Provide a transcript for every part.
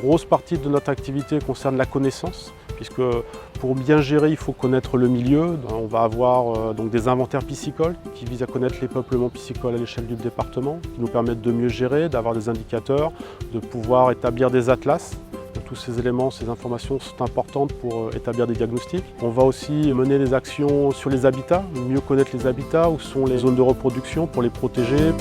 grosse partie de notre activité concerne la connaissance, puisque pour bien gérer, il faut connaître le milieu. On va avoir donc des inventaires piscicoles qui visent à connaître les peuplements piscicoles à l'échelle du département, qui nous permettent de mieux gérer, d'avoir des indicateurs, de pouvoir établir des atlas. Tous ces éléments, ces informations sont importantes pour établir des diagnostics. On va aussi mener des actions sur les habitats, mieux connaître les habitats, où sont les zones de reproduction pour les protéger.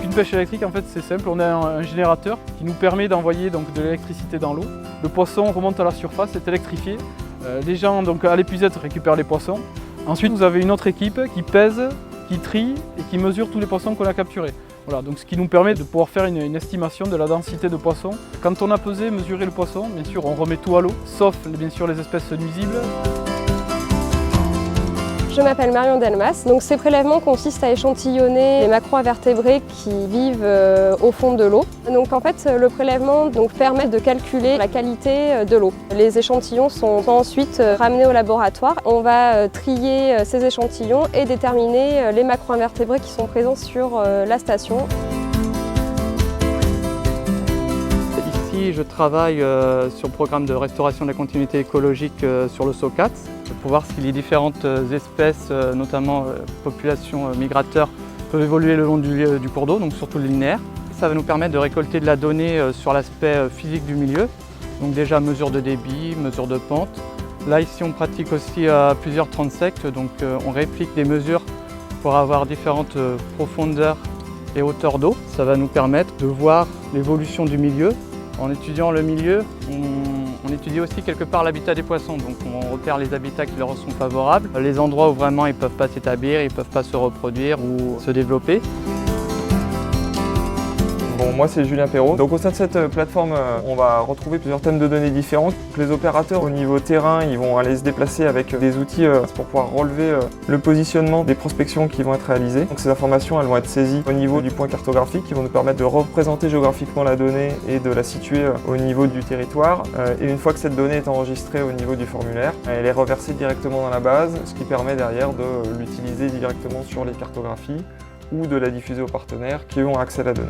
Une pêche électrique, en fait, c'est simple. On a un générateur qui nous permet d'envoyer de l'électricité dans l'eau. Le poisson remonte à la surface, est électrifié. Les gens donc, à l'épuisette récupèrent les poissons. Ensuite, vous avez une autre équipe qui pèse, qui trie et qui mesure tous les poissons qu'on a capturés. Voilà, donc ce qui nous permet de pouvoir faire une estimation de la densité de poissons. Quand on a pesé, mesuré le poisson, bien sûr, on remet tout à l'eau, sauf bien sûr les espèces nuisibles. Je m'appelle Marion Delmas. Donc, ces prélèvements consistent à échantillonner les macro-invertébrés qui vivent au fond de l'eau. Donc, en fait, le prélèvement permet de calculer la qualité de l'eau. Les échantillons sont ensuite ramenés au laboratoire. On va trier ces échantillons et déterminer les macro-invertébrés qui sont présents sur la station. Ici, je travaille sur le programme de restauration de la continuité écologique sur le SOCAT, pour voir si les différentes espèces, notamment populations migrateurs, peuvent évoluer le long du cours d'eau, donc surtout le linéaire. Ça va nous permettre de récolter de la donnée sur l'aspect physique du milieu, donc déjà mesure de débit, mesure de pente. Là ici on pratique aussi à plusieurs transects, donc on réplique des mesures pour avoir différentes profondeurs et hauteurs d'eau. Ça va nous permettre de voir l'évolution du milieu. En étudiant le milieu, on étudie aussi quelque part l'habitat des poissons, donc on repère les habitats qui leur sont favorables, les endroits où vraiment ils ne peuvent pas s'établir, ils ne peuvent pas se reproduire ou se développer. Bon, moi c'est Julien Perrault. Donc au sein de cette plateforme, on va retrouver plusieurs thèmes de données différents. Les opérateurs au niveau terrain, ils vont aller se déplacer avec des outils pour pouvoir relever le positionnement des prospections qui vont être réalisées. Donc ces informations, elles vont être saisies au niveau du point cartographique qui vont nous permettre de représenter géographiquement la donnée et de la situer au niveau du territoire. Et une fois que cette donnée est enregistrée au niveau du formulaire, elle est reversée directement dans la base, ce qui permet derrière de l'utiliser directement sur les cartographies ou de la diffuser aux partenaires qui ont accès à la donnée.